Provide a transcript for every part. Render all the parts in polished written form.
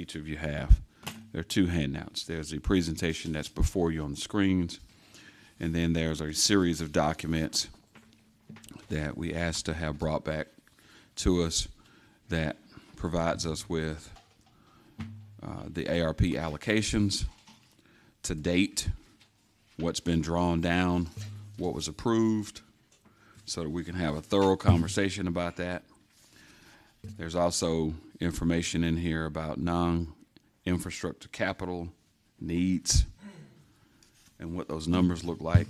each of you have. There are two handouts. There's a presentation that's before you on the screens, and then there's a series of documents that we asked to have brought back to us that provides us with the ARP allocations to date, what's been drawn down, what was approved, so that we can have a thorough conversation about that. There's also information in here about non-infrastructure capital needs and what those numbers look like.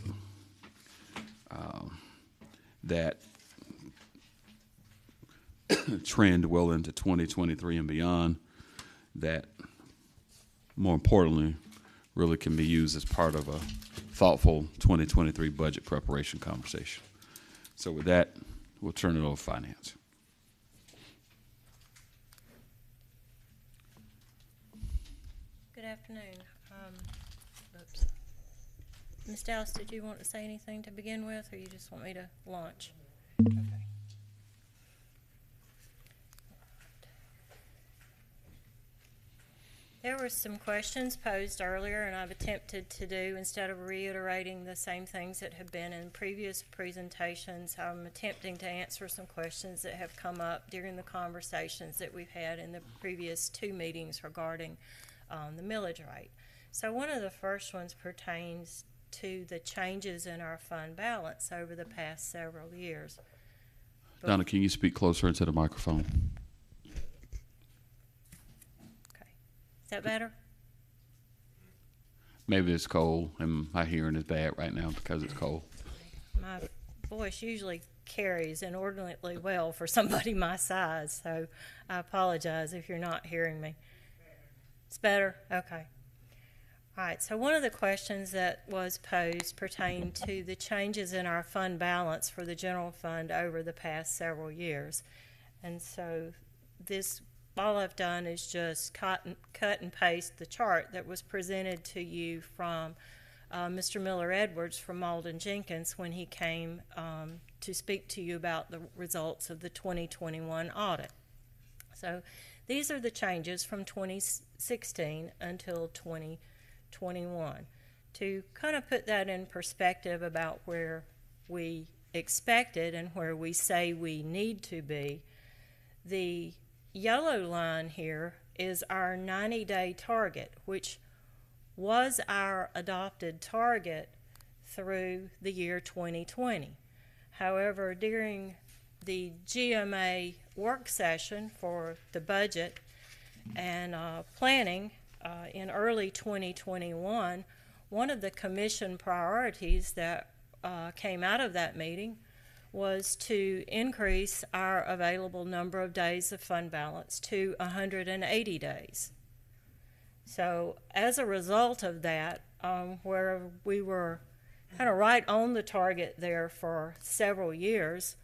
That trend well into 2023 and beyond, that more importantly really can be used as part of a thoughtful 2023 budget preparation conversation. So with that, we'll turn it over to finance. Good afternoon. Ms. Dallas, did you want to say anything to begin with, or you just want me to launch? Okay. There were some questions posed earlier, and I've attempted to do, instead of reiterating the same things that have been in previous presentations, I'm attempting to answer some questions that have come up during the conversations that we've had in the previous two meetings regarding the millage rate. So one of the first ones pertains to the changes in our fund balance over the past several years. Donna, can you speak closer into the microphone? Okay. Is that better? Maybe it's cold and my hearing is bad right now because it's cold. My voice usually carries inordinately well for somebody my size, so I apologize if you're not hearing me. It's better? Okay. All right, so one of the questions that was posed pertained to the changes in our fund balance for the general fund over the past several years. And so this, all I've done is just cut and paste the chart that was presented to you from Mr. Miller Edwards from Malden Jenkins when he came to speak to you about the results of the 2021 audit. So these are the changes from 2016 until 2021. To kind of put that in perspective about where we expected and where we say we need to be, the yellow line here is our 90-day target, which was our adopted target through the year 2020. However, during the GMA work session for the budget and planning in early 2021, one of the commission priorities that came out of that meeting was to increase our available number of days of fund balance to 180 days. So as a result of that, where we were kind of right on the target there for several years,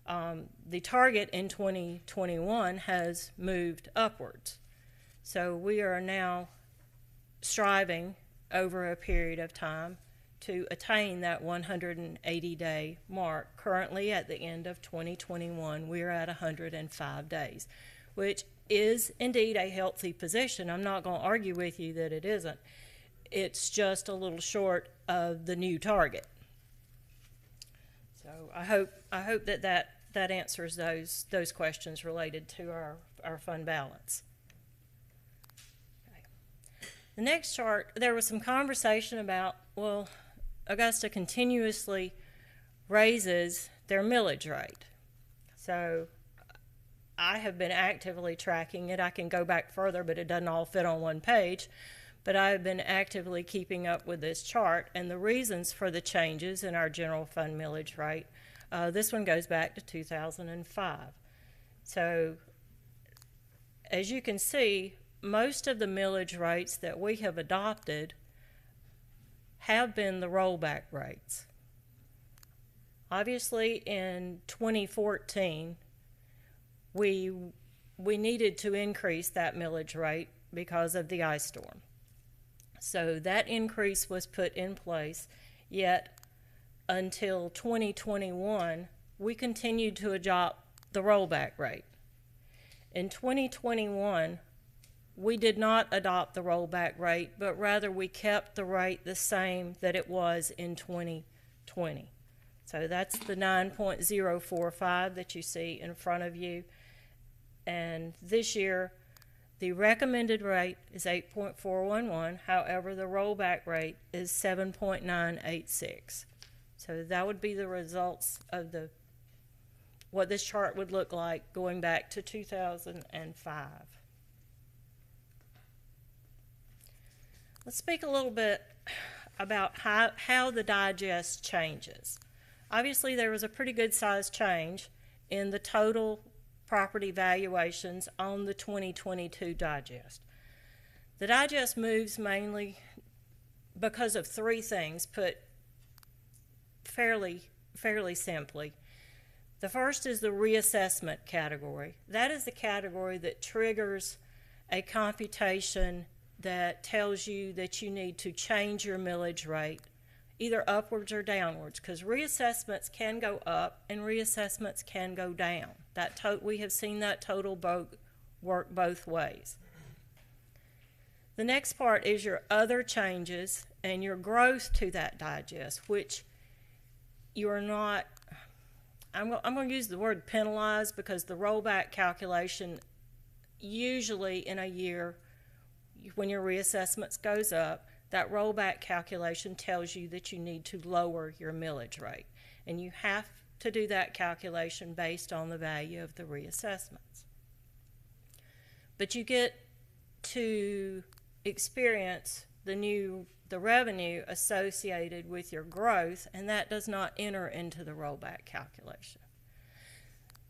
the target in 2021 has moved upwards. So we are now striving over a period of time to attain that 180-day mark. Currently, at the end of 2021, we're at 105 days, which is indeed a healthy position. I'm not going to argue with you that it isn't. It's just a little short of the new target. So I hope that answers those questions related to our fund balance. The next chart, there was some conversation about, well, Augusta continuously raises their millage rate. So I have been actively tracking it. I can go back further, but it doesn't all fit on one page. But I have been actively keeping up with this chart and the reasons for the changes in our general fund millage rate. This one goes back to 2005. So as you can see, most of the millage rates that we have adopted have been the rollback rates. Obviously, in 2014, we needed to increase that millage rate because of the ice storm. So that increase was put in place, yet until 2021, we continued to adopt the rollback rate. In 2021, we did not adopt the rollback rate, but rather we kept the rate the same that it was in 2020. So that's the 9.045 that you see in front of you. And this year, the recommended rate is 8.411. However, the rollback rate is 7.986. So that would be the results of what this chart would look like going back to 2005. Let's speak a little bit about how the digest changes. Obviously, there was a pretty good size change in the total property valuations on the 2022 digest. The digest moves mainly because of three things, put fairly simply. The first is the reassessment category. That is the category that triggers a computation that tells you that you need to change your millage rate, either upwards or downwards, because reassessments can go up and reassessments can go down. We have seen that total work both ways. The next part is your other changes and your growth to that digest, which you're not, I'm going to use the word penalized, because the rollback calculation usually in a year when your reassessments goes up, that rollback calculation tells you that you need to lower your millage rate. And you have to do that calculation based on the value of the reassessments. But you get to experience the revenue associated with your growth, and that does not enter into the rollback calculation.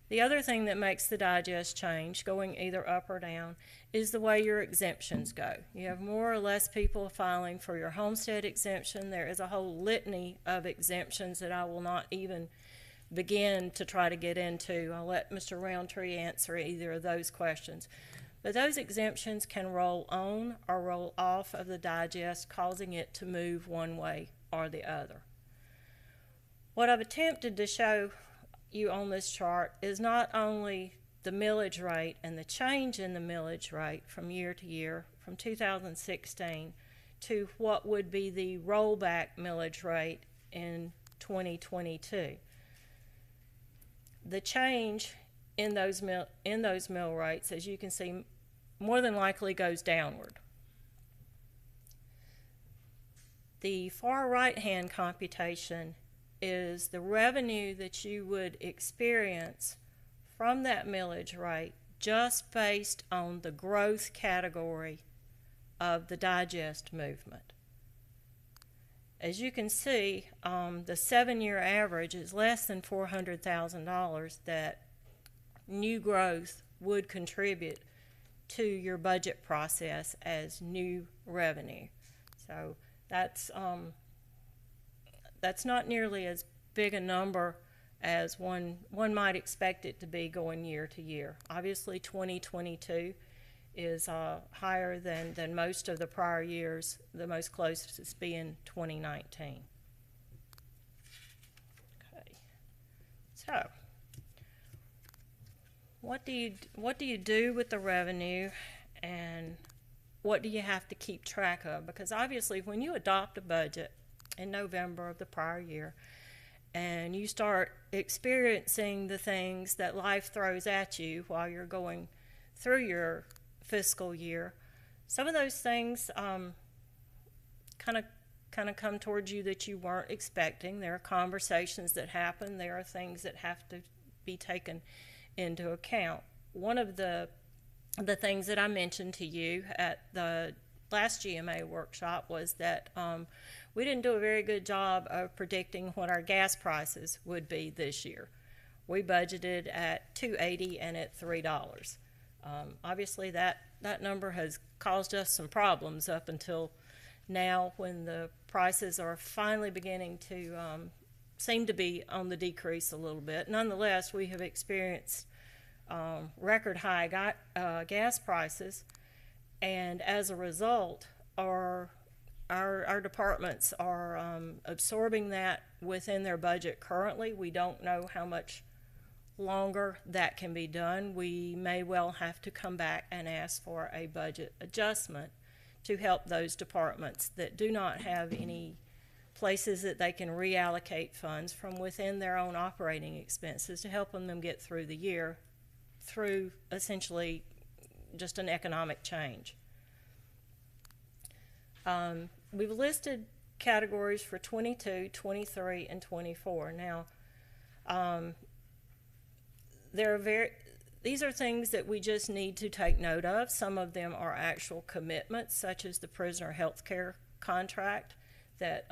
The other thing that makes the digest change, going either up or down, is the way your exemptions go. You have more or less people filing for your homestead exemption. There is a whole litany of exemptions that I will not even begin to try to get into. I'll let Mr. Roundtree answer either of those questions. But those exemptions can roll on or roll off of the digest, causing it to move one way or the other. What I've attempted to show you on this chart is not only the millage rate and the change in the millage rate from year to year, from 2016 to what would be the rollback millage rate in 2022. The change in those mill rates, as you can see, more than likely goes downward. The far right-hand computation is the revenue that you would experience from that millage rate just based on the growth category of the digest movement. As you can see, the 7-year average is less than $400,000 that new growth would contribute to your budget process as new revenue. So that's not nearly as big a number as one might expect it to be going year to year. Obviously, 2022 is higher than most of the prior years, the most closest being 2019. Okay, so what do you do with the revenue, and what do you have to keep track of? Because obviously, when you adopt a budget in November of the prior year, and you start experiencing the things that life throws at you while you're going through your fiscal year, some of those things kind of come towards you that you weren't expecting. There are conversations that happen. There are things that have to be taken into account. One of the things that I mentioned to you at the last GMA workshop was that we didn't do a very good job of predicting what our gas prices would be this year. We budgeted at $2.80 and at $3. Obviously, that number has caused us some problems up until now, when the prices are finally beginning to seem to be on the decrease a little bit. Nonetheless, we have experienced record high gas prices, and as a result, our departments are absorbing that within their budget currently. We don't know how much longer that can be done, we may well have to come back and ask for a budget adjustment to help those departments that do not have any places that they can reallocate funds from within their own operating expenses to help them get through the year through essentially just an economic change. We've listed categories for 22, 23, and 24. Now, these are things that we just need to take note of. Some of them are actual commitments, such as the prisoner health care contract that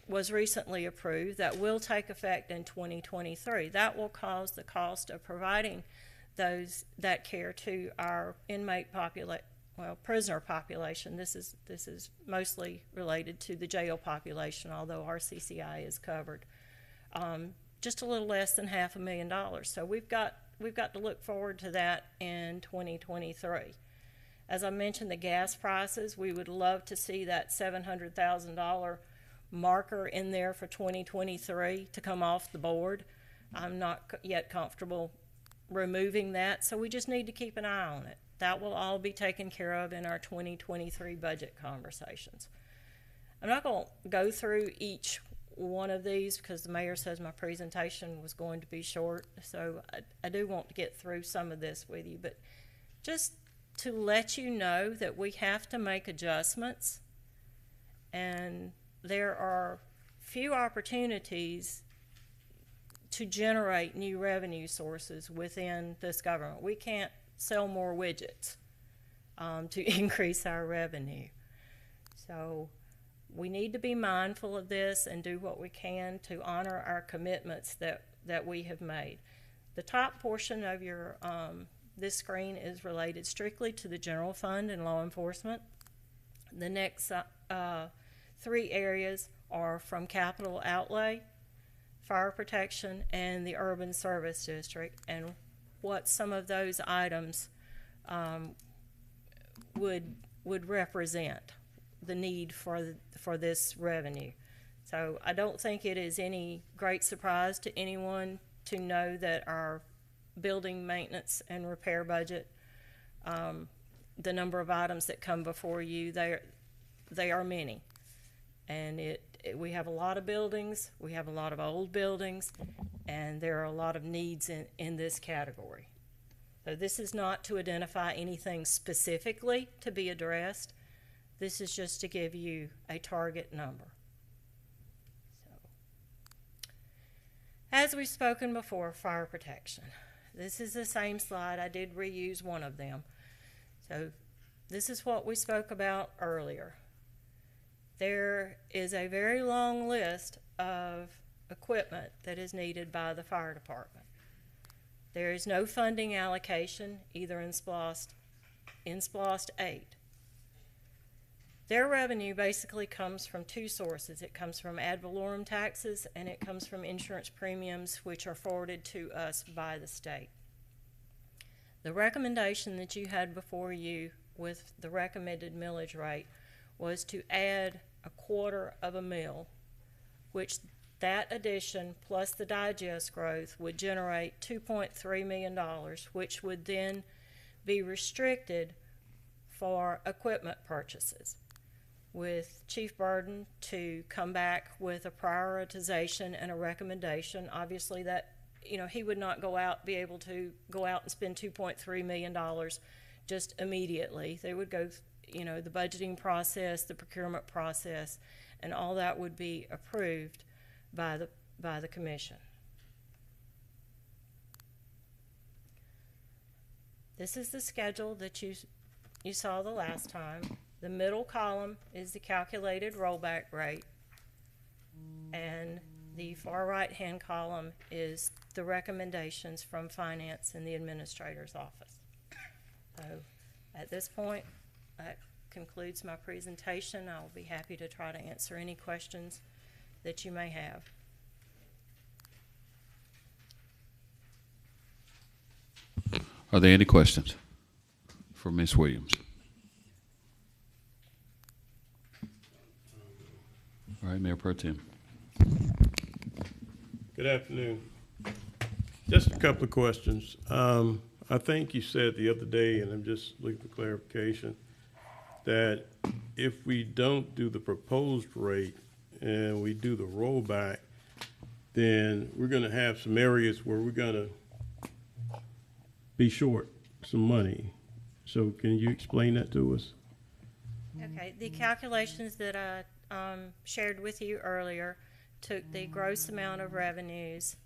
was recently approved that will take effect in 2023. That will cause the cost of providing that care to our prisoner population. This is mostly related to the jail population, although our CCI is covered. Just a little less than $500,000. So we've got to look forward to that in 2023. As I mentioned, the gas prices, we would love to see that $700,000 marker in there for 2023 to come off the board. I'm not yet comfortable removing that, so we just need to keep an eye on it. That will all be taken care of in our 2023 budget conversations. I'm not going to go through each one of these because the mayor says my presentation was going to be short, so I do want to get through some of this with you, but just to let you know that we have to make adjustments, and there are few opportunities to generate new revenue sources within this government. We can't sell more widgets to increase our revenue. So we need to be mindful of this and do what we can to honor our commitments that we have made. The top portion of your this screen is related strictly to the general fund and law enforcement. The next three areas are from capital outlay, fire protection, and the urban service district, and what some of those items would represent the need for this revenue. So I don't think it is any great surprise to anyone to know that our building maintenance and repair budget, the number of items that come before you, they are many, and we have a lot of buildings, we have a lot of old buildings, and there are a lot of needs in this category. So this is not to identify anything specifically to be addressed. This is just to give you a target number. So, as we've spoken before, fire protection. This is the same slide. I did reuse one of them. So this is what we spoke about earlier. There is a very long list of equipment that is needed by the fire department. There is no funding allocation either in SPLOST 8. Their revenue basically comes from two sources. It comes from ad valorem taxes, and it comes from insurance premiums, which are forwarded to us by the state. The recommendation that you had before you with the recommended millage rate was to add 1/4 of a mil, which that addition plus the digest growth would generate $2.3 million, which would then be restricted for equipment purchases, with Chief Burden to come back with a prioritization and a recommendation. Obviously that, he would not be able to go out and spend $2.3 million just immediately. They would go, the budgeting process, the procurement process, and all that would be approved by the commission. This is the schedule that you saw the last time. The middle column is the calculated rollback rate, and the far right-hand column is the recommendations from finance and the administrator's office. So at this point, that concludes my presentation. I'll be happy to try to answer any questions that you may have. Are there any questions for Ms. Williams? All right, Mayor Pro Tem. Good afternoon. Just a couple of questions. I think you said the other day, and I'm just looking for clarification, that if we don't do the proposed rate and we do the rollback, then we're gonna have some areas where we're gonna be short some money. So can you explain that to us? Okay, the calculations that I shared with you earlier took the gross amount of revenues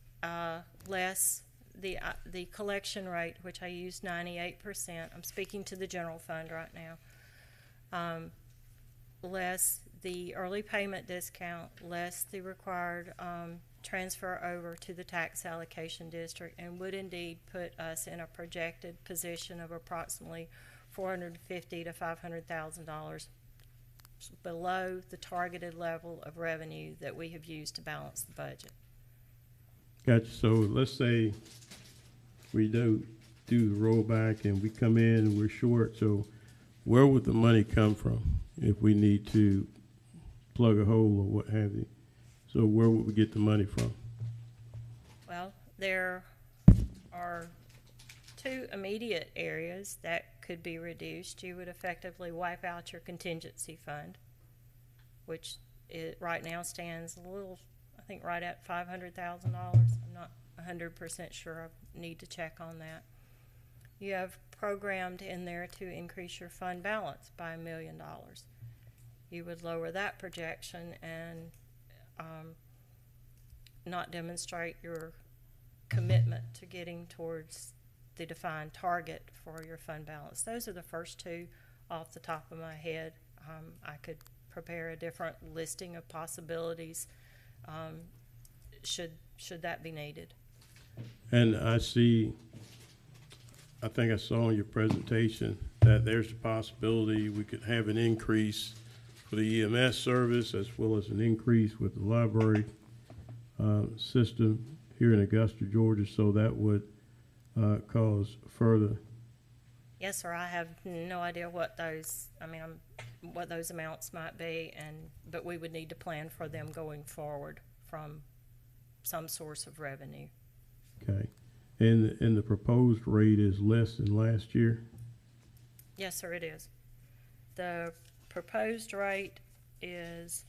less the collection rate, which I used 98%. I'm speaking to the general fund right now. Less the early payment discount, less the required transfer over to the tax allocation district, and would indeed put us in a projected position of approximately $450,000 to $500,000 below the targeted level of revenue that we have used to balance the budget. Gotcha. So let's say we do the rollback and we come in and we're short. So where would the money come from if we need to plug a hole or what have you? So where would we get the money from? Well, there are two immediate areas that could be reduced. You would effectively wipe out your contingency fund, which right now stands a little, I think, right at $500,000. I'm not 100% sure. I need to check on that. You have programmed in there to increase your fund balance by $1 million. You would lower that projection and not demonstrate your commitment to getting towards the defined target for your fund balance. Those are the first two off the top of my head. I could prepare a different listing of possibilities should that be needed. And I think I saw in your presentation that there's a possibility we could have an increase for the EMS service as well as an increase with the library system here in Augusta, Georgia, so that would cause further. Yes, sir. I have no idea what those amounts might be, but we would need to plan for them going forward from some source of revenue. Okay. And the proposed rate is less than last year? Yes, sir, it is. The proposed rate is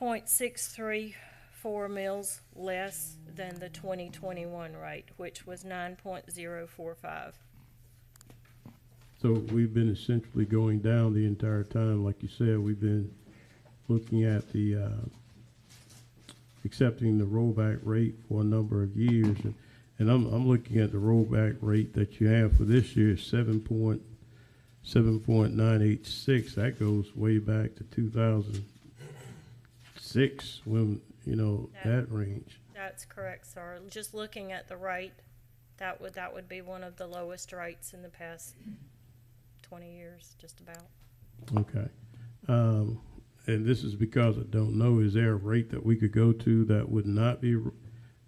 0.634 mils less than the 2021 rate, which was 9.045. So we've been essentially going down the entire time. Like you said, we've been looking at the accepting the rollback rate for a number of years. And I'm looking at the rollback rate that you have for this year, 7.986. That goes way back to 2006 when, that range. That's correct, sir. Just looking at the rate, that would be one of the lowest rates in the past 20 years, just about. Okay. And this is because I don't know, is there a rate that we could go to that would not be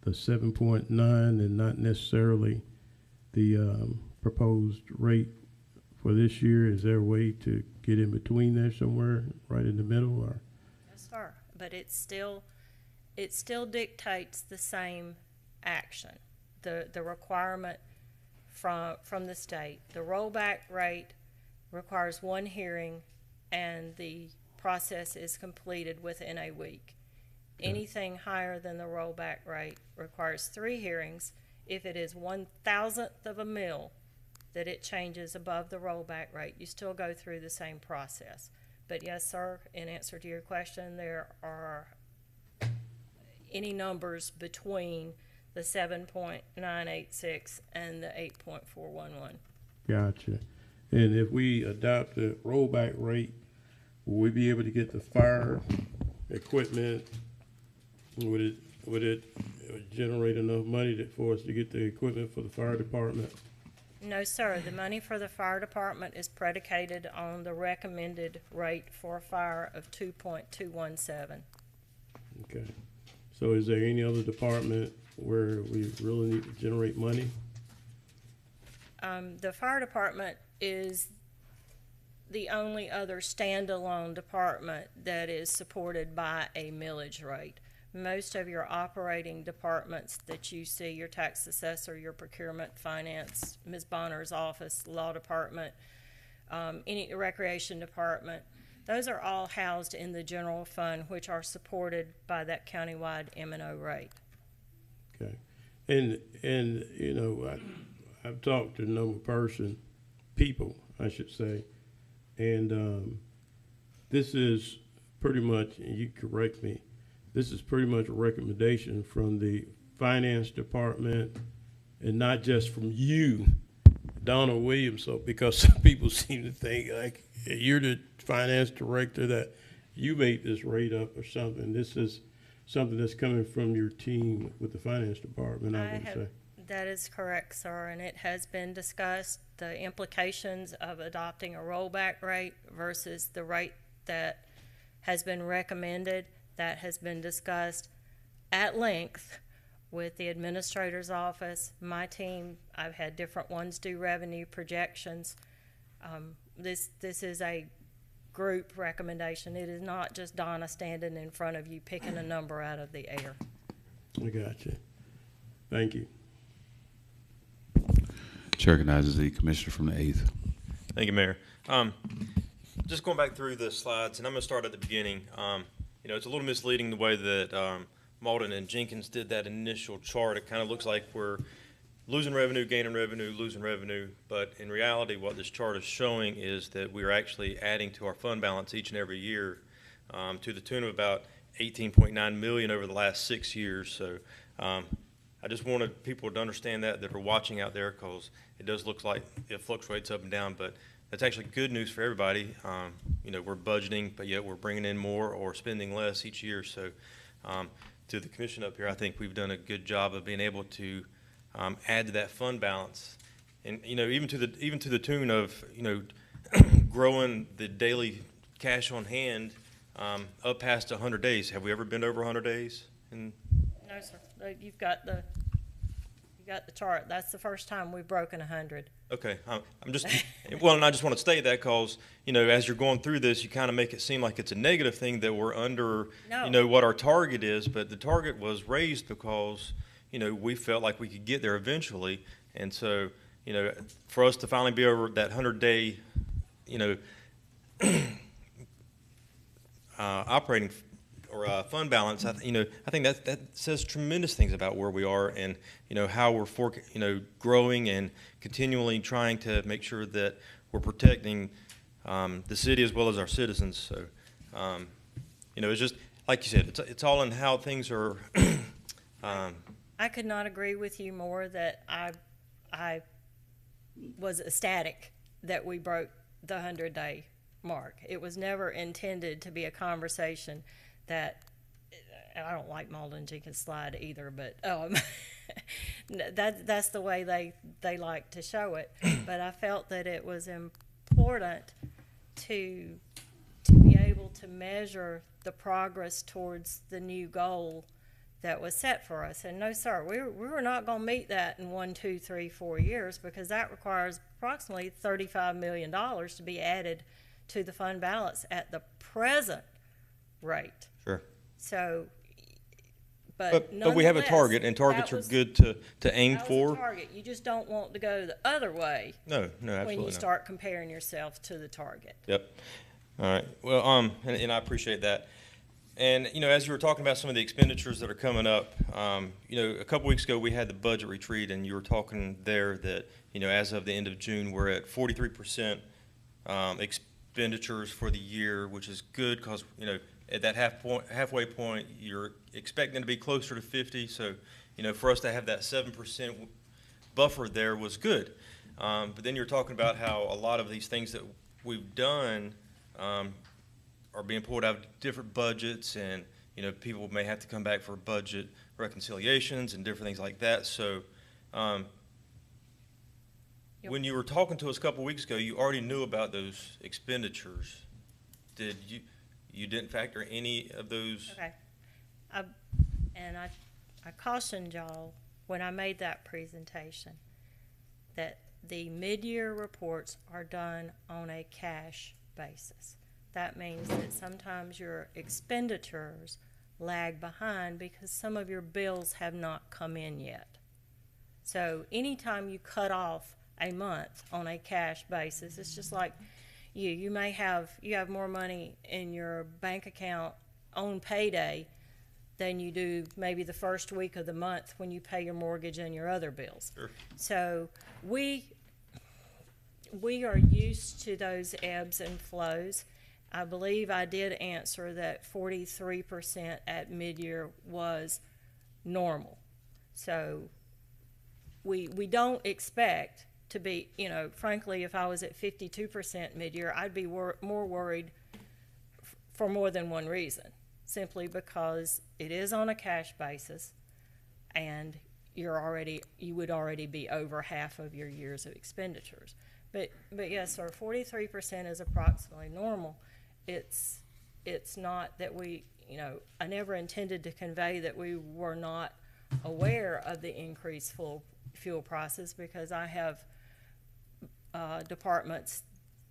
the 7.9 and not necessarily the proposed rate for this year? Is there a way to get in between there somewhere, right in the middle? Or? Yes, sir. But it still dictates the same action. The requirement from the state. The rollback rate requires one hearing, and the process is completed within a week. Okay. Anything higher than the rollback rate requires 3 hearings. If it is 1/1000th of a mil that it changes above the rollback rate, you still go through the same process. But yes, sir, in answer to your question, there are any numbers between the 7.986 and the 8.411. Gotcha. And if we adopt the rollback rate, will we be able to get the fire equipment? Would it generate enough money for us to get the equipment for the fire department? No, sir. The money for the fire department is predicated on the recommended rate for fire of 2.217. Okay. So is there any other department where we really need to generate money? The fire department is the only other standalone department that is supported by a millage rate. most of your operating departments that you see, your tax assessor, your procurement, finance, Ms. Bonner's office, law department, any recreation department, those are all housed in the general fund, which are supported by that countywide M&O rate. Okay. And you know, I've talked to a number of people, I should say, and this is pretty much, and you correct me, this is pretty much a recommendation from the finance department and not just from you, Donald Williams, so because some people seem to think like you're the finance director that you made this rate up or something. This is something that's coming from your team with the finance department, I would say. That is correct, sir, and it has been discussed, the implications of adopting a rollback rate versus the rate that has been recommended. That has been discussed at length with the administrator's office, my team. I've had different ones do revenue projections. This is a group recommendation. It is not just Donna standing in front of you picking a number out of the air. I got you. Thank you. Chair recognizes the commissioner from the 8th. Thank you, Mayor. Just going back through the slides, and I'm going to start at the beginning. You know, it's a little misleading the way that Malden and Jenkins did that initial chart. It kind of looks like we're losing revenue, gaining revenue, losing revenue. But in reality, what this chart is showing is that we are actually adding to our fund balance each and every year to the tune of about $18.9 million over the last 6 years. So I just wanted people to understand that are watching out there, because it does look like it fluctuates up and down, but that's actually good news for everybody. You know, we're budgeting, but yet we're bringing in more or spending less each year. So to the commission up here, I think we've done a good job of being able to add to that fund balance, and you know, even to the tune of, you know, growing the daily cash on hand up past 100 days. Have we ever been over 100 days? No, sir. You've got the chart. That's the first time we've broken 100. Okay, I'm just well, and I just want to state that because, you know, as you're going through this, you kind of make it seem like it's a negative thing that we're under, No. you know, what our target is, but the target was raised because, you know, we felt like we could get there eventually, and so, you know, for us to finally be over that 100-day, you know, operating or fund balance, I think that says tremendous things about where we are, and you know how we're growing and continually trying to make sure that we're protecting the city as well as our citizens. So, you know, it's just like you said, it's all in how things are. I could not agree with you more. That I was ecstatic that we broke the 100-day mark. It was never intended to be a conversation that, I don't like Malden Jenkins' slide either, but that's the way they like to show it. But I felt that it was important to be able to measure the progress towards the new goal that was set for us. And no, sir, we were not going to meet that in 1, 2, 3, 4 years, because that requires approximately $35 million to be added to the fund balance at the present rate. Sure. So, but we have a target, and targets are good to aim that was for. a target. You just don't want to go the other way. No, absolutely when you not. start comparing yourself to the target. Yep. All right. Well, and I appreciate that. And you know, as you were talking about some of the expenditures that are coming up, you know, a couple weeks ago we had the budget retreat, and you were talking there that, you know, as of the end of June, we're at 43% expenditures for the year, which is good because, you know, at that halfway point, you're expecting to be closer to 50. So, you know, for us to have that 7% buffer there was good. But then you're talking about how a lot of these things that we've done are being pulled out of different budgets, and you know, people may have to come back for budget reconciliations and different things like that. So, when you were talking to us a couple weeks ago, you already knew about those expenditures. Did you didn't factor any of those? Okay. I cautioned y'all when I made that presentation that the mid-year reports are done on a cash basis. That means that sometimes your expenditures lag behind because some of your bills have not come in yet. So anytime you cut off a month on a cash basis, it's just like you may have more money in your bank account on payday than you do maybe the first week of the month when you pay your mortgage and your other bills. Sure. So we are used to those ebbs and flows. I believe I did answer that 43% at mid-year was normal. So we don't expect to be, frankly, if I was at 52% mid-year, I'd be more worried for more than one reason, simply because it is on a cash basis and you would already be over half of your years of expenditures. But yes, sir, 43% is approximately normal. It's not that I never intended to convey that we were not aware of the increased fuel prices, because I have departments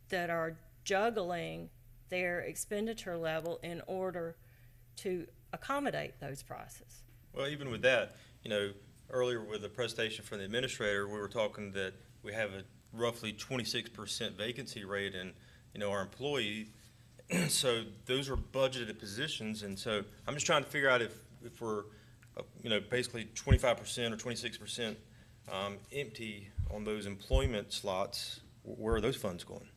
that are juggling their expenditure level in order to accommodate those prices. Well, even with that, earlier with the presentation from the administrator, we were talking that we have a roughly 26% vacancy rate in, our employee. So those are budgeted positions, and so I'm just trying to figure out if we're, basically 25% or 26% empty on those employment slots, where are those funds going?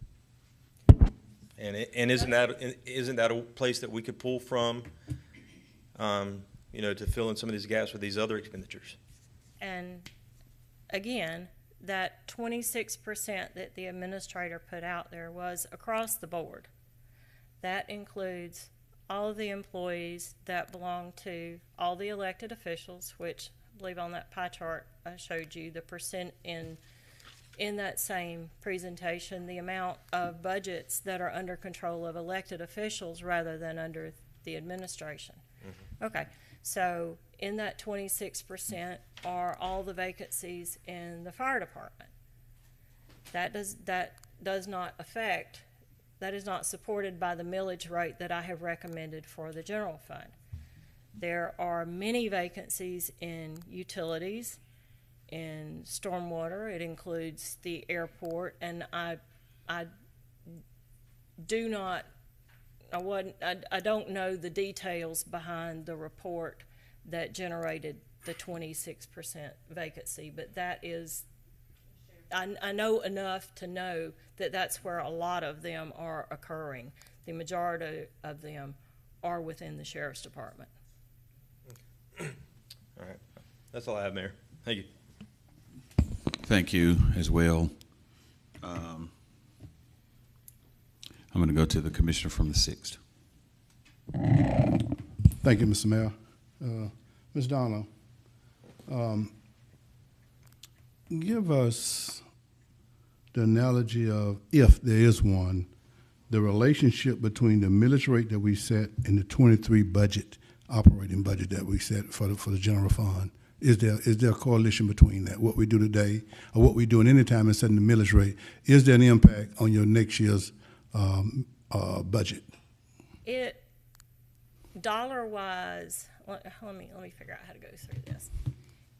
And isn't that a place that we could pull from, to fill in some of these gaps with these other expenditures? And again, that 26% that the administrator put out there was across the board. That includes all of the employees that belong to all the elected officials, which I believe on that pie chart I showed you the percent in that same presentation, the amount of budgets that are under control of elected officials rather than under the administration. Mm-hmm. Okay, so in that 26% are all the vacancies in the fire department. That is not supported by the millage rate that I have recommended for the general fund. There are many vacancies in utilities, in stormwater. It includes the airport, and I don't know the details behind the report that generated the 26% vacancy, but that is, I know enough to know that that's where a lot of them are occurring. The majority of them are within the sheriff's department. All right. That's all I have, Mayor. Thank you. Thank you as well. I'm going to go to the commissioner from the 6th. Thank you, Mr. Mayor. Ms. Donna, give us the analogy of, if there is one, the relationship between the millage rate that we set and the 23 operating budget that we set for the general fund. Is there a correlation between that, what we do today or what we do at any time in setting the millage rate? Is there an impact on your next year's budget? It, dollar-wise, let me figure out how to go through this.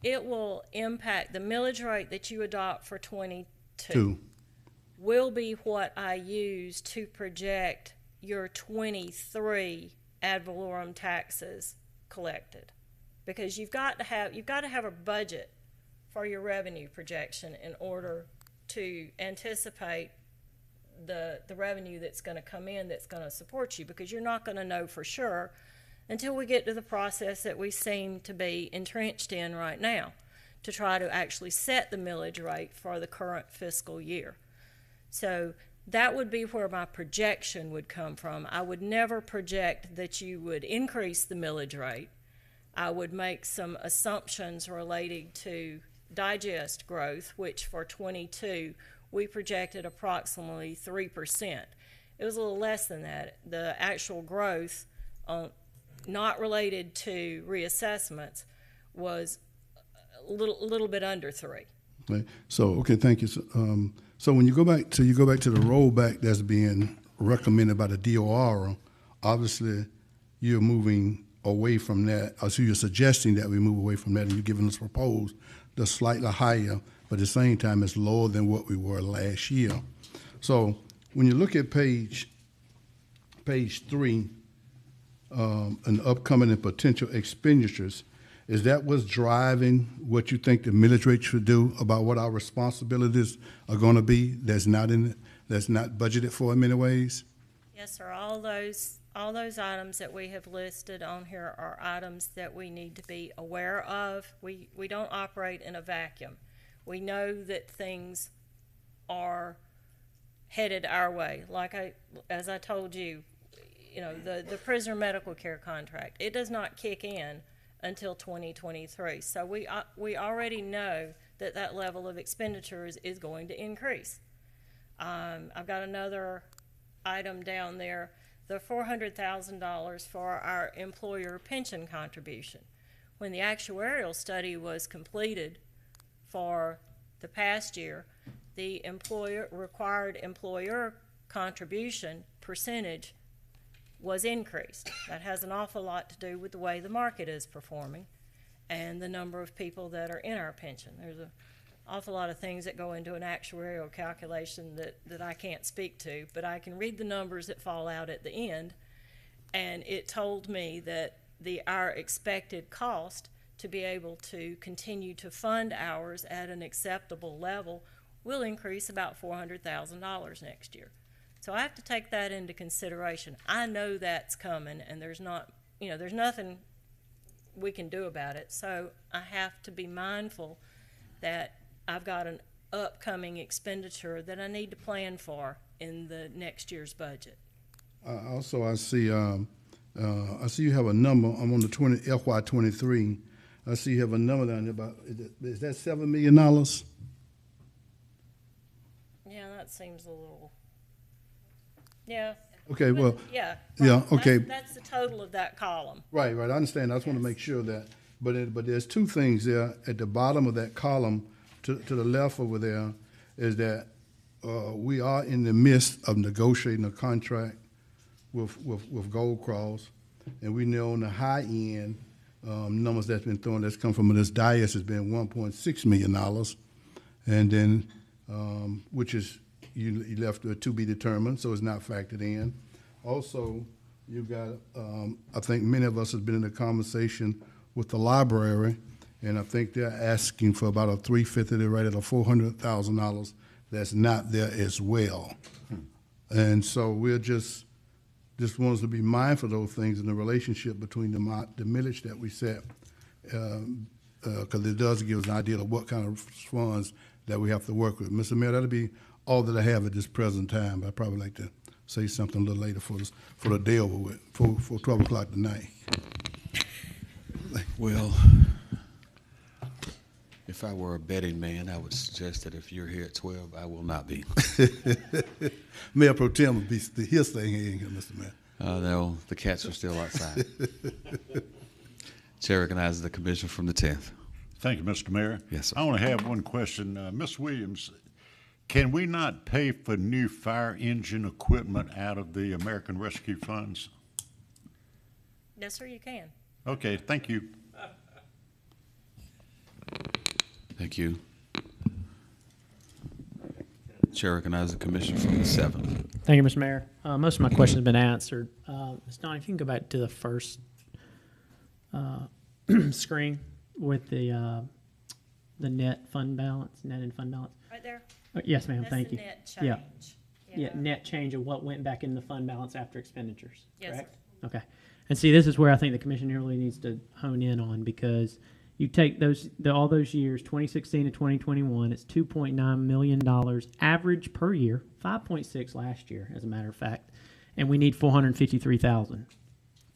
It will impact the millage rate that you adopt for 22 will be what I use to project your 23 ad valorem taxes collected, because you've got to have a budget for your revenue projection in order to anticipate the revenue that's going to come in that's going to support you, because you're not going to know for sure until we get to the process that we seem to be entrenched in right now to try to actually set the millage rate for the current fiscal year. So that would be where my projection would come from. I would never project that you would increase the millage rate. I would make some assumptions relating to digest growth, which for 22 we projected approximately 3%. It was a little less than that. The actual growth, not related to reassessments, was a little bit under 3. Okay. So, thank you. So when you go back to the rollback that's being recommended by the DOR, obviously you're moving away from that, or so you're suggesting that we move away from that, and you're giving us proposed the slightly higher, but at the same time, it's lower than what we were last year. So when you look at page 3, and upcoming and potential expenditures, is that what's driving what you think the millage rate should do about what our responsibilities are going to be? That's not budgeted for in many ways. Yes, sir. All those items that we have listed on here are items that we need to be aware of. We don't operate in a vacuum. We know that things are headed our way. As I told you, the prisoner medical care contract, it does not kick in until 2023. So we already know that level of expenditures is going to increase. I've got another item down there, the $400,000 for our employer pension contribution. When the actuarial study was completed for the past year, the required employer contribution percentage was increased. That has an awful lot to do with the way the market is performing and the number of people that are in our pension. There's an awful lot of things that go into an actuarial calculation that I can't speak to, but I can read the numbers that fall out at the end, and it told me that our expected cost to be able to continue to fund ours at an acceptable level will increase about $400,000 next year. So I have to take that into consideration. I know that's coming, and there's nothing we can do about it. So I have to be mindful that I've got an upcoming expenditure that I need to plan for in the next year's budget. Also, I see you have a number. I'm on the FY23. I see you have a number down there about, is that $7 million? Yeah, that seems a little. Yeah. Okay, well. Yeah. Yeah, okay. That's the total of that column. Right, I understand. I just want to make sure that, but there's two things there at the bottom of that column to the left over there, is that we are in the midst of negotiating a contract with Gold Cross, and we know on the high end, numbers that's been thrown, that's come from this dais has been $1.6 million, and then, which is, you left to be determined, so it's not factored in. Also, you've got, I think many of us have been in a conversation with the library, and I think they're asking for about a $350 right at a $400,000 that's not there as well. And so we're just want us to be mindful of those things in the relationship between the millage that we set, because it does give us an idea of what kind of funds that we have to work with. Mr. Mayor, that'll be all that I have at this present time. I'd probably like to say something a little later for the day over with, for 12 o'clock tonight. Well, if I were a betting man, I would suggest that if you're here at 12, I will not be. Mayor Pro Tem will be here staying here, Mr. Mayor. No, the cats are still outside. Chair recognizes the commissioner from the 10th. Thank you, Mr. Mayor. Yes, sir. I want to have one question. Ms. Williams, can we not pay for new fire engine equipment out of the American Rescue Funds? Yes, sir, you can. Okay, thank you. Thank you. Chair recognizes the commissioner from the 7th. Thank you, Mr. Mayor. Most of my questions have been answered. Ms. Donnie, if you can go back to the first screen with the net fund balance, net and fund balance. Right there. Yes, ma'am. That's Thank the you. net change. Yeah. Yeah, net change of what went back in the fund balance after expenditures. Yes, correct? Okay. And see, this is where I think the commission really needs to hone in on, because you take all those years, 2016 to 2021, it's $2.9 million average per year, 5.6 last year, as a matter of fact, and we need 453,000.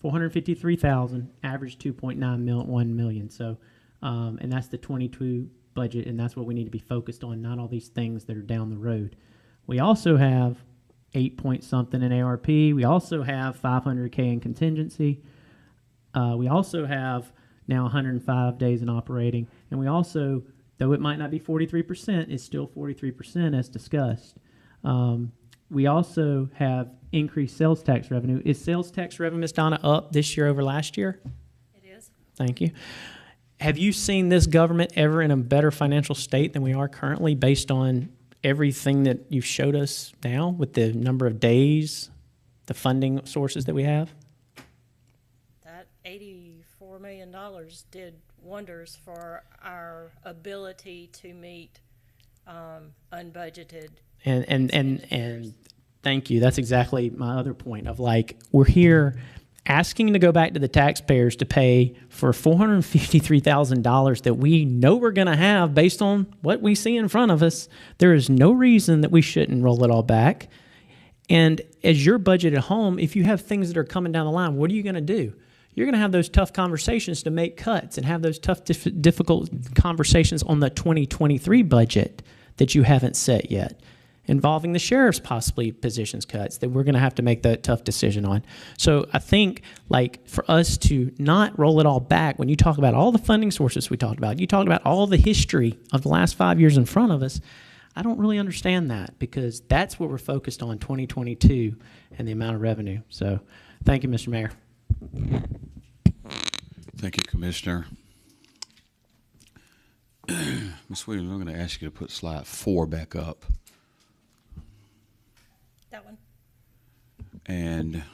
453,000, average 2.91 million. So, and that's the 22 budget, and that's what we need to be focused on, not all these things that are down the road. We also have 8 point something in ARP. We also have 500K in contingency. We also have now 105 days in operating, and we also, though it might not be 43%, it's still 43% as discussed. We also have increased sales tax revenue. Is sales tax revenue, Ms. Donna, up this year over last year? Thank you. Have you seen this government ever in a better financial state than we are currently based on everything that you've showed us now with the number of days, the funding sources that we have? That $84 million did wonders for our ability to meet unbudgeted. And thank you. That's exactly my other point of like, we're here asking to go back to the taxpayers to pay for $453,000 that we know we're going to have based on what we see in front of us. There is no reason that we shouldn't roll it all back. And as your budget at home, if you have things that are coming down the line, what are you going to do? You're going to have those tough conversations to make cuts and have those tough, difficult conversations on the 2023 budget that you haven't set yet, involving the sheriff's possibly positions cuts that we're going to have to make that tough decision on. So I think, like, for us to not roll it all back, when you talk about all the funding sources we talked about, you talked about all the history of the last 5 years in front of us, I don't really understand that, because that's what we're focused on, 2022, and the amount of revenue. So thank you, Mr. Mayor. Thank you, Commissioner. Ms. Williams, I'm going to ask you to put slide 4 back up. That one. And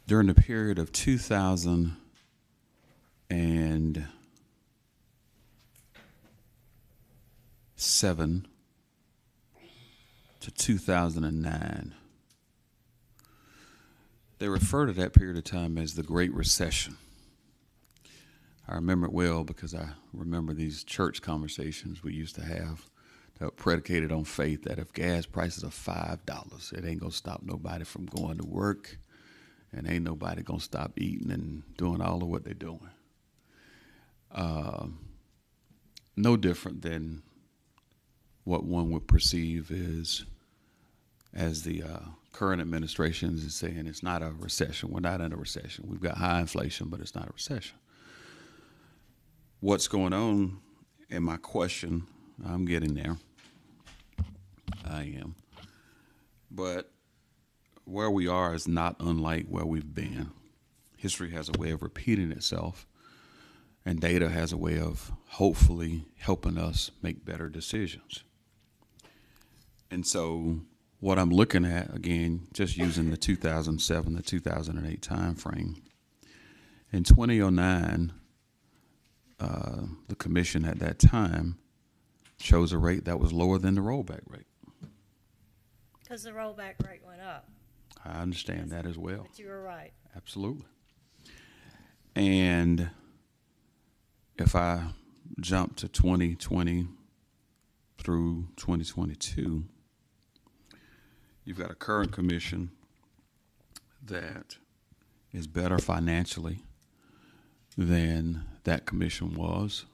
during the period of 2007 to 2009, they refer to that period of time as the Great Recession. I remember it well because I remember these church conversations we used to have that were predicated on faith that if gas prices are $5, it ain't going to stop nobody from going to work, and ain't nobody going to stop eating and doing all of what they're doing. No different than what one would perceive as the current administration is saying it's not a recession. We're not in a recession. We've got high inflation, but it's not a recession. What's going on, and my question, I'm getting there. I am. But where we are is not unlike where we've been. History has a way of repeating itself, and data has a way of hopefully helping us make better decisions. And so what I'm looking at, again, just using the 2007 to 2008 time frame, in 2009, the commission at that time chose a rate that was lower than the rollback rate. Because the rollback rate went up. I understand that as well. But you were right. Absolutely. And if I jump to 2020 through 2022, you've got a current commission that is better financially than that commission was,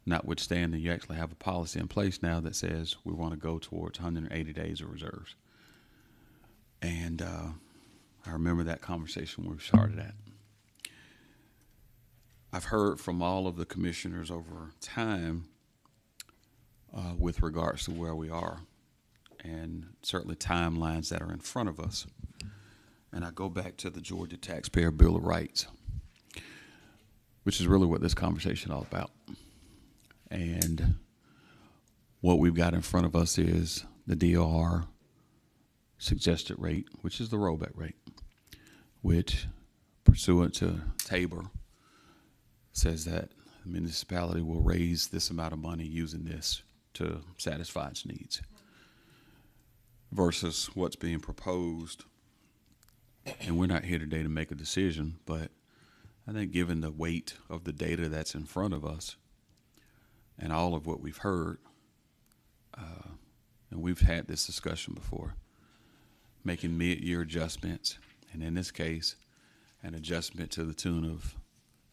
notwithstanding you actually have a policy in place now that says we want to go towards 180 days of reserves. And I remember that conversation we started at. I've heard from all of the commissioners over time with regards to where we are, and certainly timelines that are in front of us. And I go back to the Georgia Taxpayer Bill of Rights, which is really what this conversation is all about. And what we've got in front of us is the DOR suggested rate, which is the rollback rate, which, pursuant to Tabor, says that the municipality will raise this amount of money using this to satisfy its needs, versus what's being proposed. And we're not here today to make a decision, but I think given the weight of the data that's in front of us and all of what we've heard, and we've had this discussion before, making mid-year adjustments, and in this case, an adjustment to the tune of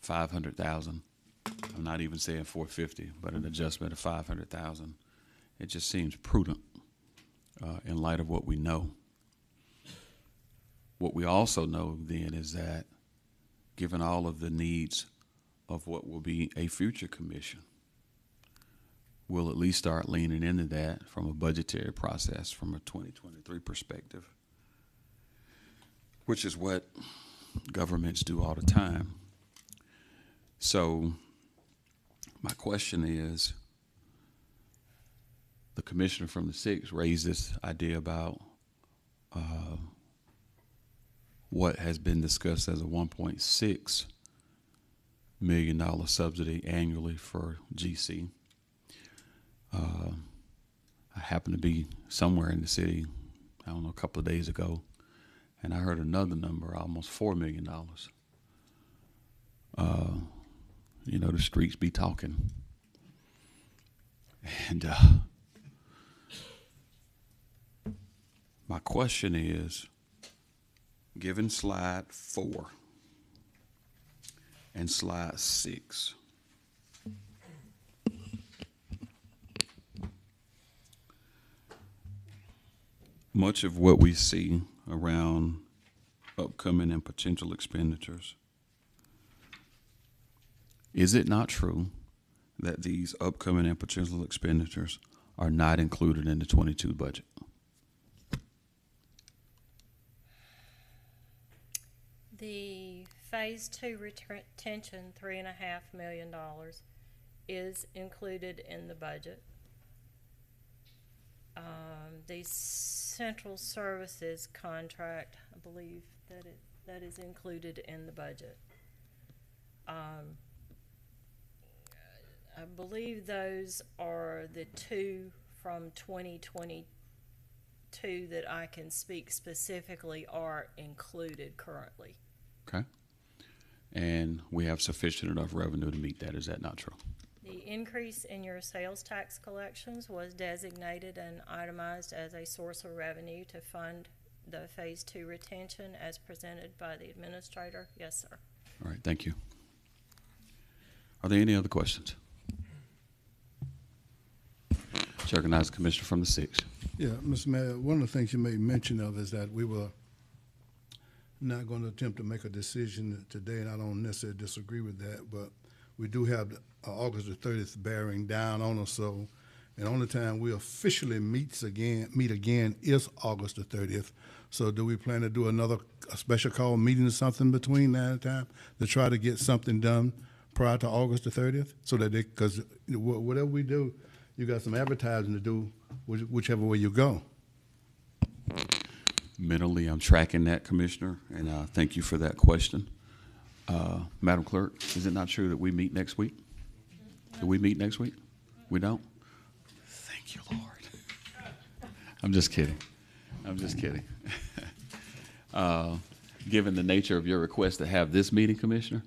$500,000. I'm not even saying 450, but an adjustment of 500,000. It just seems prudent in light of what we know. What we also know then is that given all of the needs of what will be a future commission, we'll at least start leaning into that from a budgetary process from a 2023 perspective, which is what governments do all the time. So my question is, the commissioner from the 6th raised this idea about what has been discussed as a $1.6 million subsidy annually for GC. I happened to be somewhere in the city, I don't know, a couple of days ago, and I heard another number, almost $4 million. You know, the streets be talking. And my question is, given slide 4 and slide 6, much of what we see around upcoming and potential expenditures, is it not true that these upcoming and potential expenditures are not included in the 22 budget? The Phase 2 retention, $3.5 million, is included in the budget. The central services contract, I believe that is included in the budget. I believe those are the two from 2022 that I can speak specifically are included currently. Okay. And we have sufficient enough revenue to meet that. Is that not true? The increase in your sales tax collections was designated and itemized as a source of revenue to fund the Phase 2 retention as presented by the administrator. Yes, sir. All right, thank you. Are there any other questions? Chair recognizes the commissioner from the 6th. Yeah, Mr. Mayor, one of the things you made mention of is that we were not going to attempt to make a decision today, and I don't necessarily disagree with that, but we do have August the 30th bearing down on us, so, and the only time we officially meet again is August the 30th. So do we plan to do a special call meeting or something between that time to try to get something done prior to August the 30th? So that because whatever we do, you got some advertising to do, whichever way you go. Mentally, I'm tracking that, Commissioner, and thank you for that question. Madam Clerk, is it not true that we meet next week? Do we meet next week? We don't? Thank you, Lord. I'm just kidding. I'm just kidding. Given the nature of your request to have this meeting, Commissioner,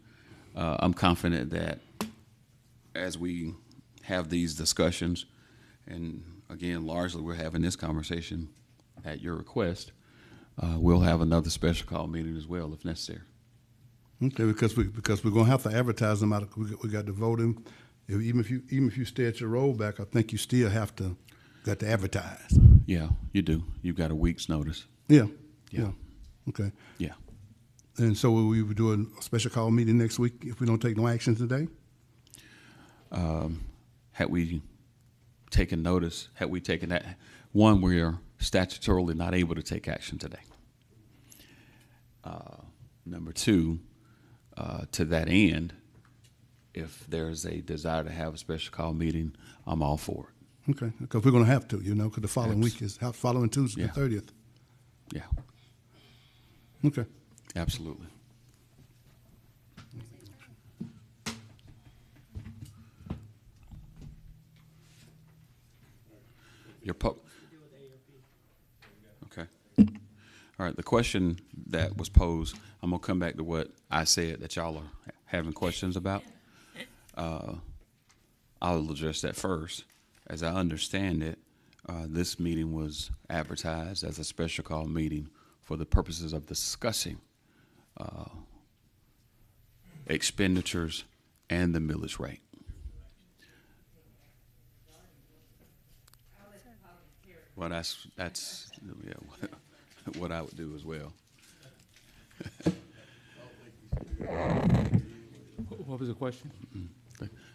I'm confident that as we have these discussions, and again, largely we're having this conversation at your request, we'll have another special call meeting as well if necessary. Okay, because we're gonna have to advertise them out. We got to vote them. Even if you stay at your rollback, I think you still got to advertise. Yeah, you do. You've got a week's notice. Yeah. Yeah. Okay. Yeah. And so will we be doing a special call meeting next week if we don't take no action today? Had we taken notice, had we taken that, one, we are statutorily not able to take action today. Number two, to that end, if there's a desire to have a special call meeting, I'm all for it. Okay, because we're going to have to, because the following week is following Tuesday, Yeah. the 30th. Yeah, Okay. absolutely. Okay. All right, the question that was posed, I'm going to come back to what I said that y'all are having questions about. I'll address that first. As I understand it, this meeting was advertised as a special call meeting for the purposes of discussing expenditures and the millage rate. Well, that's yeah, what I would do as well. What was the question?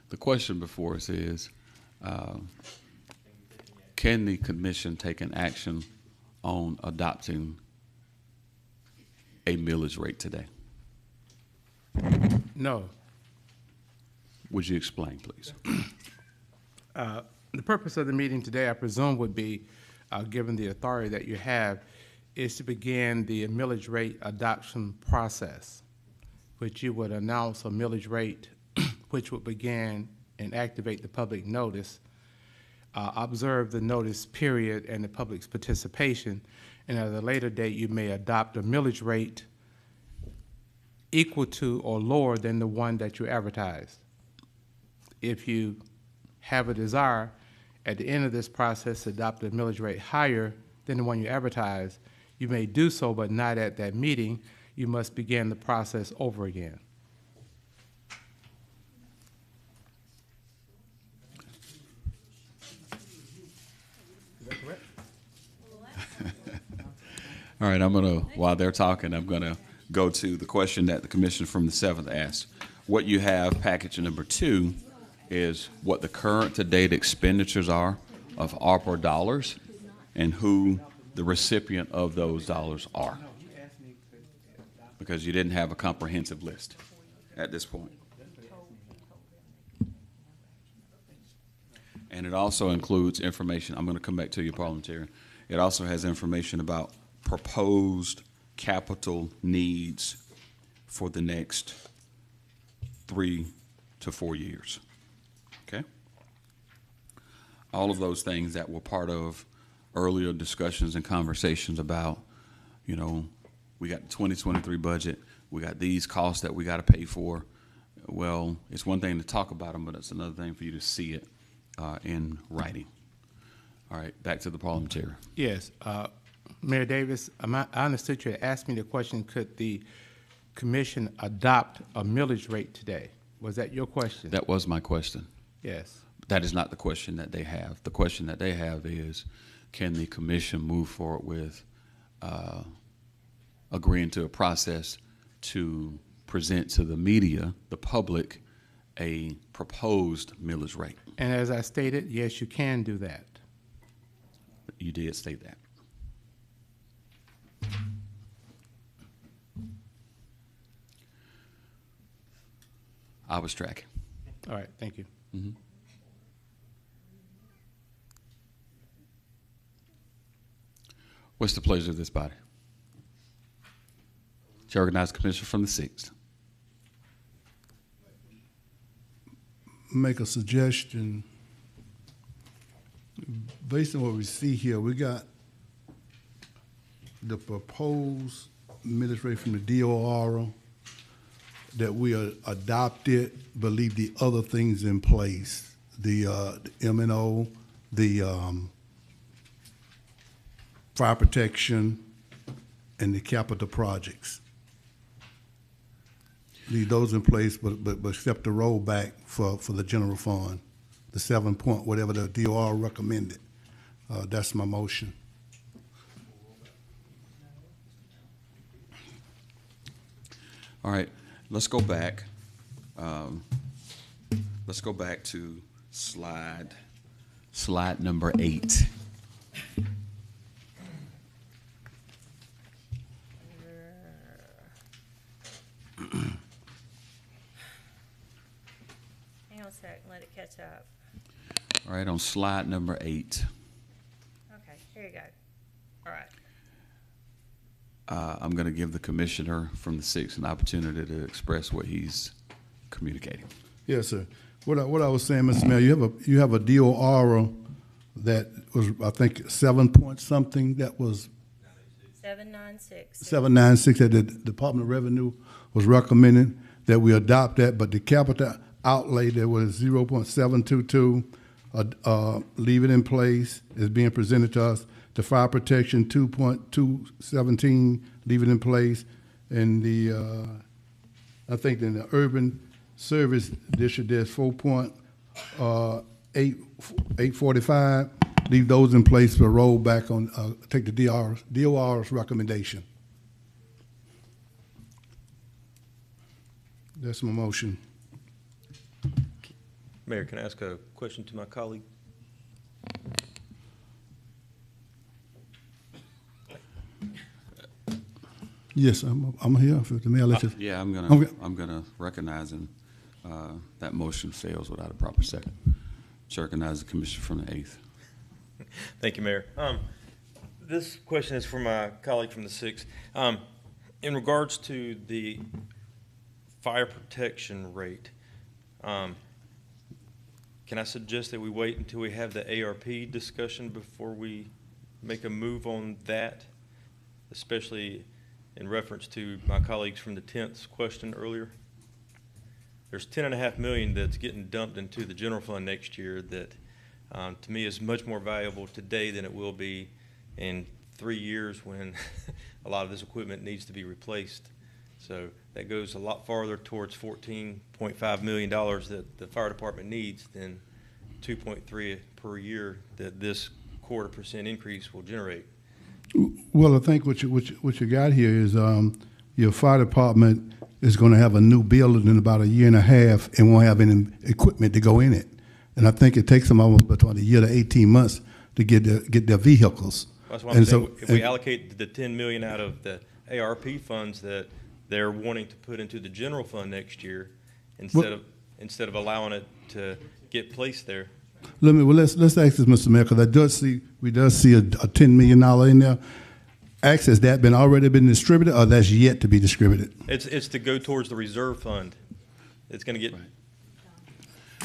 The question before us is, can the commission take an action on adopting a millage rate today? No. Would you explain, please? The purpose of the meeting today, I presume, would be, given the authority that you have, is to begin the millage rate adoption process, which you would announce a millage rate, which would begin and activate the public notice, observe the notice period and the public's participation, and at a later date, you may adopt a millage rate equal to or lower than the one that you advertised. If you have a desire at the end of this process to adopt a millage rate higher than the one you advertised, you may do so, but not at that meeting. You must begin the process over again. Is that correct? All right, while they're talking, I'm gonna go to the question that the commission from the 7th asked. What you have, package number 2, is what the current to date expenditures are of ARPA dollars and who the recipient of those dollars are. Because you didn't have a comprehensive list at this point. And it also includes information, I'm gonna come back to you, parliamentarian. It also has information about proposed capital needs for the next 3 to 4 years. Okay? All of those things that were part of earlier discussions and conversations about, you know, we got the 2023 budget, we got these costs that we got to pay for. Well, it's one thing to talk about them, but it's another thing for you to see it in writing. All right, back to the parliamentarian. Yes. Mayor Davis, I understood you had asked me the question, could the commission adopt a millage rate today? Was that your question? That was my question. Yes. That is not the question that they have. The question that they have is, can the commission move forward with agreeing to a process to present to the media, the public, a proposed millage rate? And as I stated, yes, you can do that. You did state that. I was tracking. All right, thank you. Mm-hmm. What's the pleasure of this body? Chair recognizes Commissioner from the 6th. Make a suggestion. Based on what we see here, we got the proposed millage rate from the DOR that we adopted, but leave the other things in place. The M&O, the fire protection, and the capital projects. Leave those in place, but accept the rollback for the general fund, the 7 point, whatever the DOR recommended. That's my motion. All right, let's go back. Let's go back to slide number 8. Hang on a sec, let it catch up. All right, on slide number 8. Okay, here you go. All right. I'm going to give the commissioner from the 6th an opportunity to express what he's communicating. Yes, sir. What I was saying, Mr. Mayor, you have a DOR that was, I think, 7 point something, that was 796. 796 that the Department of Revenue was recommending that we adopt that, but the capital outlay that was 0.722, leave it in place, is being presented to us. The fire protection 2.217, leave it in place, and the I think in the urban service district there's 4.845, leave those in place for roll back on take the DOR's recommendation. That's my motion. Mayor, can I ask a question to my colleague? Yes, I'm here. If the mayor lets you. Yeah, I'm Okay. gonna recognize him. That motion fails without a proper second. Chair recognizes the commissioner from the 8th. Thank you, Mayor. This question is for my colleague from the 6th. In regards to the fire protection rate, can I suggest that we wait until we have the ARP discussion before we make a move on that, especially in reference to my colleagues from the 10th question earlier? There's $10.5 million that's getting dumped into the general fund next year that, to me, is much more valuable today than it will be in 3 years when a lot of this equipment needs to be replaced. So that goes a lot farther towards $14.5 million that the fire department needs than 2.3 per year that this 0.25% increase will generate. Well, I think what you got here is your fire department is going to have a new building in about a year and a half and won't have any equipment to go in it. And I think it takes them almost between a year to 18 months to get their vehicles. That's why I'm saying if we allocate the $10 million out of the ARP funds that they're wanting to put into the general fund next year, instead of allowing it to get placed there. Let's ask this, Mr. Mayor, because we does see a $10 million in there. Has that already been distributed, or that's yet to be distributed? It's to go towards the reserve fund. It's going to get.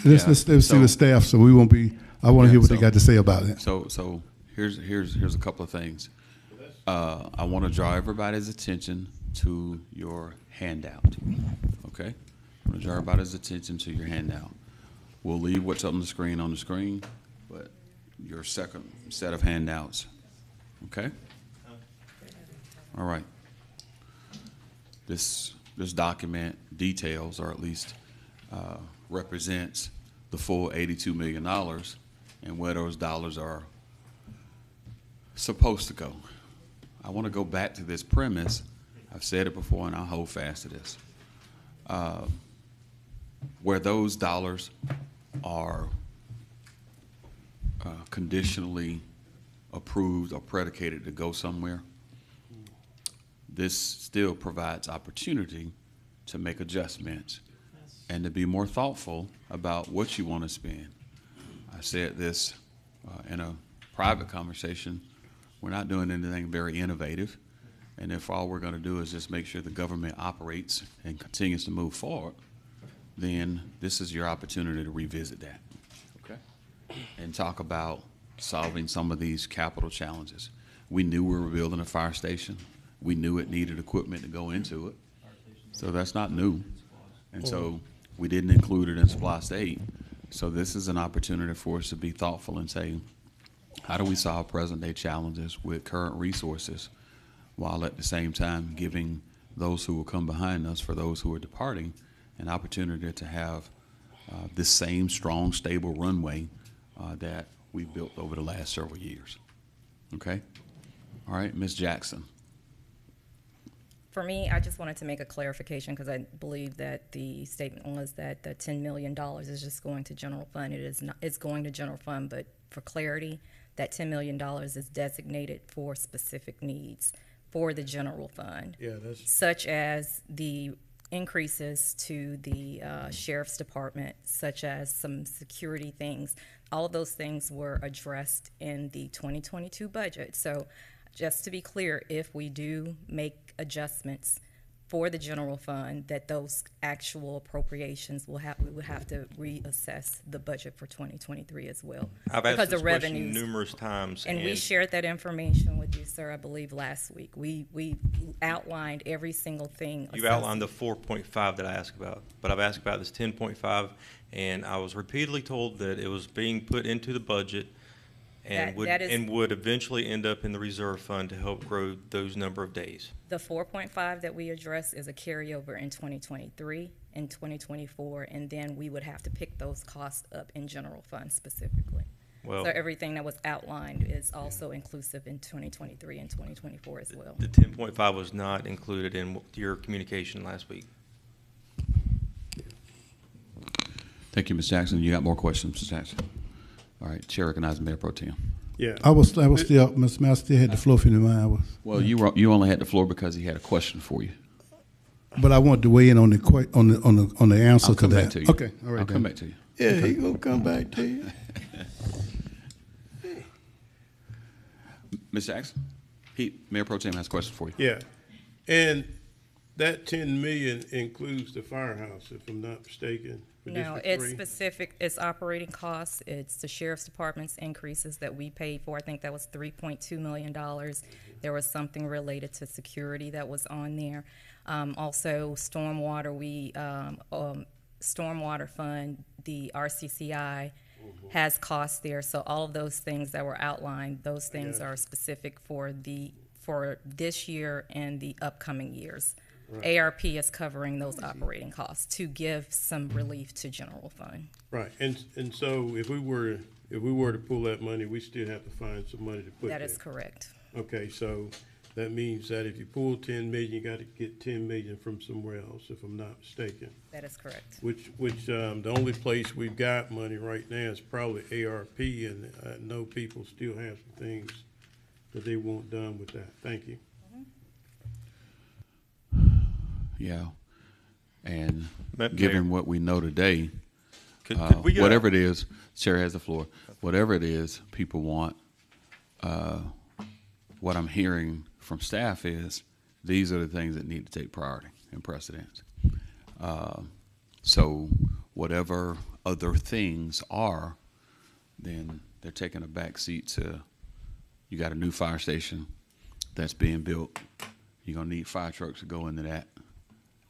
Let's see the staff, so we won't be. I want to hear what they got to say about it. So here's a couple of things. I want to draw everybody's attention to your handout. Okay, I want to draw everybody's attention to your handout. We'll leave what's up on the screen, but your second set of handouts. Okay. All right. This document details, or at least represents, the full $82 million and where those dollars are supposed to go. I want to go back to this premise. I've said it before, and I'll hold fast to this. Where those dollars are conditionally approved or predicated to go somewhere, this still provides opportunity to make adjustments and to be more thoughtful about what you want to spend. I said this in a private conversation. We're not doing anything very innovative, and if all we're going to do is just make sure the government operates and continues to move forward, then this is your opportunity to revisit that, okay? And talk about solving some of these capital challenges. We knew we were building a fire station. We knew it needed equipment to go into it, so that's not new. And so we didn't include it in SPLOST 8. So this is an opportunity for us to be thoughtful and say, how do we solve present-day challenges with current resources, while at the same time giving those who will come behind us, for those who are departing, an opportunity to have this same strong, stable runway that we've built over the last several years. Okay? All right, Ms. Jackson. For me, I just wanted to make a clarification because I believe that the statement was that the $10 million is just going to general fund. It is not. It's going to general fund, but for clarity, that $10 million is designated for specific needs for the general fund, such as the increases to the sheriff's department, such as some security things. All of those things were addressed in the 2022 budget. So just to be clear, if we do make adjustments for the general fund, that those actual appropriations we would have to reassess the budget for 2023 as well. I've asked this question numerous times. And we shared that information with you, sir, I believe last week. We outlined every single thing. You outlined the 4.5 that I asked about, but I've asked about this 10.5, and I was repeatedly told that it was being put into the budget and would eventually end up in the reserve fund to help grow those number of days. The 4.5 that we address is a carryover in 2023 and 2024, and then we would have to pick those costs up in general fund specifically. Well, so everything that was outlined is also inclusive in 2023 and 2024 as well. The 10.5 was not included in your communication last week. Thank you, Ms. Jackson. You got more questions, Ms. Jackson? All right, Chair recognizes Mayor Pro Tem. Yeah. I was still, Mr. Mayor, still had the floor if you didn't mind. Well, you only had the floor because he had a question for you. But I want to weigh in on the answer I'll to come that. back to you. Okay, all right. I'll come then. back to you. Yeah, he gonna come back to you. Ms. Jackson, Mayor Pro Tem has a question for you. Yeah, and that 10 million includes the firehouse, if I'm not mistaken. for No, District it's 3. specific, it's operating costs, it's the sheriff's department's increases that we paid for, I think that was $3.2 million. There was something related to security that was on there. Also, stormwater, stormwater fund, the RCCI has costs there, so all of those things that were outlined, those things are specific for this year and the upcoming years. Right. ARP is covering those operating costs to give some relief to general fund. Right, and so if we were to pull that money, we still have to find some money to put there. That is correct. Okay, so that means that if you pull 10 million, you got to get 10 million from somewhere else, if I'm not mistaken. That is correct. Which the only place we've got money right now is probably ARP, and I know people still have some things that they want done with that. Thank you. Yeah. And Mayor. given what we know today, Could we get whatever it is, Chair has the floor. Whatever it is people want, what I'm hearing from staff is these are the things that need to take priority and precedence. So whatever other things are, then they're taking a back seat to, you got a new fire station that's being built. You're going to need fire trucks to go into that.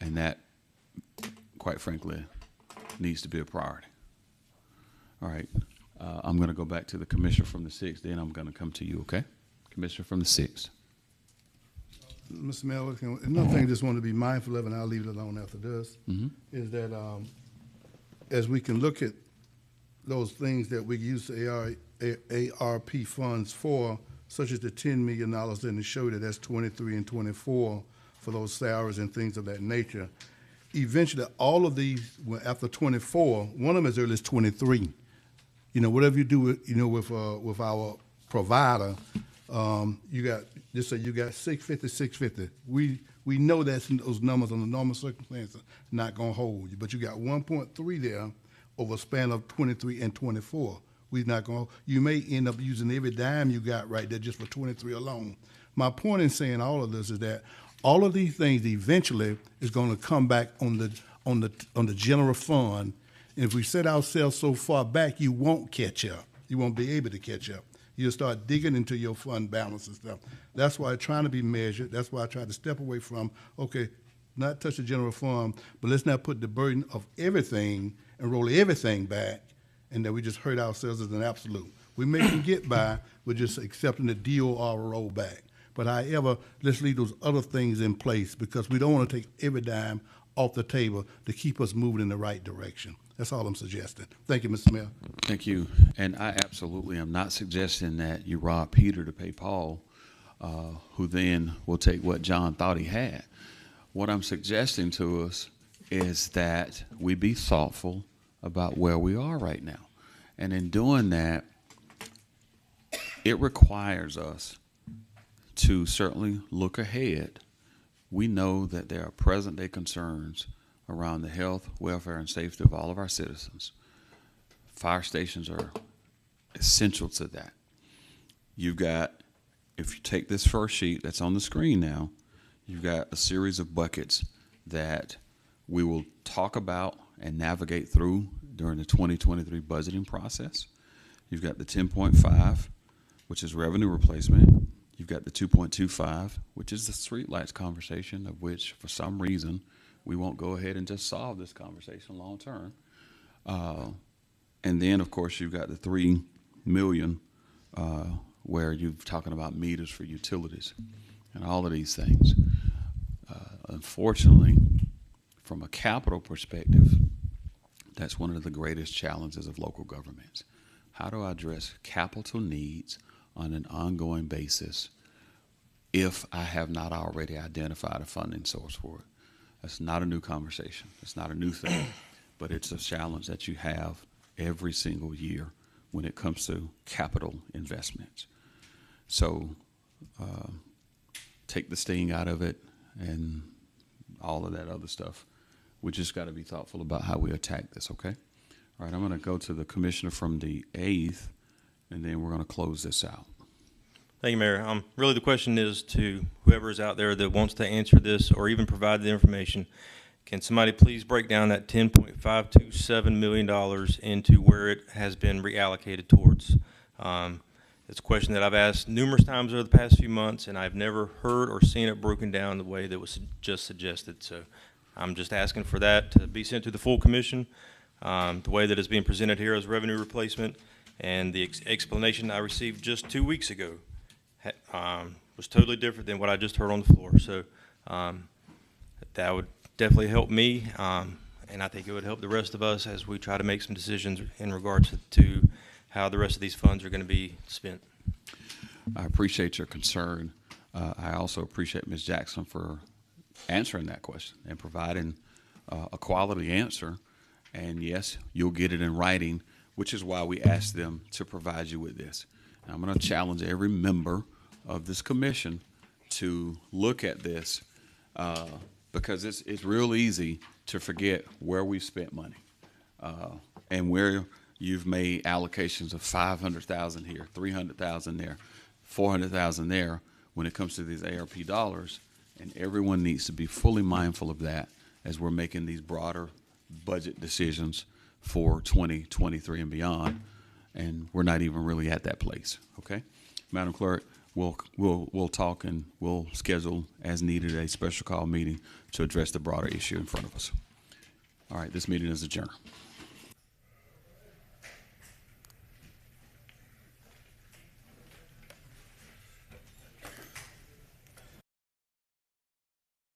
And that, quite frankly, needs to be a priority. All right. I'm going to go back to the commissioner from the 6th, then I'm going to come to you, okay? Commissioner from the 6th. Mr. Mayor, another thing I just want to be mindful of, and I'll leave it alone after this, is that as we can look at those things that we use the ARP funds for, such as the $10 million in the show that's 23 and 24 for those salaries and things of that nature. Eventually, all of these, after 24, one of them as early as 23. You know, whatever you do with our provider, you got, just say you got 650, 650. We know that those numbers under normal circumstances not gonna hold you, but you got 1.3 there over a span of 23 and 24. You may end up using every dime you got right there just for 23 alone. My point in saying all of this is that all of these things eventually is going to come back on the general fund. And if we set ourselves so far back, you won't catch up. You won't be able to catch up. You'll start digging into your fund balance and stuff. That's why I'm trying to be measured. That's why I try to step away from, okay, not touch the general fund, but let's not put the burden of everything and roll everything back, and that we just hurt ourselves as an absolute. We may can get by with just accepting the DOR rollback. But however, let's leave those other things in place because we don't want to take every dime off the table to keep us moving in the right direction. That's all I'm suggesting. Thank you, Mr. Mayor. Thank you. And I absolutely am not suggesting that you rob Peter to pay Paul, who then will take what John thought he had. What I'm suggesting to us is that we be thoughtful about where we are right now. And in doing that, it requires us to certainly look ahead. We know that there are present-day concerns around the health, welfare, and safety of all of our citizens. Fire stations are essential to that. You've got, if you take this first sheet that's on the screen now, you've got a series of buckets that we will talk about and navigate through during the 2023 budgeting process. You've got the 10.5, which is revenue replacement. You've got the 2.25, which is the streetlights conversation, of which for some reason we won't go ahead and just solve this conversation long term. And then, of course, you've got the 3 million where you're talking about meters for utilities and all of these things. Unfortunately, from a capital perspective, that's one of the greatest challenges of local governments. How do I address capital needs on an ongoing basis if I have not already identified a funding source for it? That's not a new conversation. It's not a new thing, but it's a challenge that you have every single year when it comes to capital investments. So take the sting out of it, and all of that other stuff. We just got to be thoughtful about how we attack this, okay? All right, I'm going to go to the commissioner from the 8th, and then we're going to close this out. Thank you, Mayor. Really, the question is to whoever is out there that wants to answer this or even provide the information. Can somebody please break down that $10.527 million into where it has been reallocated towards? It's a question that I've asked numerous times over the past few months, and I've never heard or seen it broken down the way that was just suggested. So I'm just asking for that to be sent to the full commission, the way that it's being presented here as revenue replacement, and the explanation I received just 2 weeks ago was totally different than what I just heard on the floor. So that would definitely help me, and I think it would help the rest of us as we try to make some decisions in regards to how the rest of these funds are going to be spent. I appreciate your concern. I also appreciate Ms. Jackson for answering that question and providing a quality answer. And yes, you'll get it in writing, which is why we asked them to provide you with this. And I'm going to challenge every member of this commission to look at this because it's real easy to forget where we've spent money and where you've made allocations of $500,000 here, $300,000 there, $400,000 there when it comes to these ARP dollars. And everyone needs to be fully mindful of that as we're making these broader budget decisions for 2023 and beyond. And we're not even really at that place. Okay, Madam Clerk, we'll talk and we'll schedule as needed a special call meeting to address the broader issue in front of us. All right, this meeting is adjourned.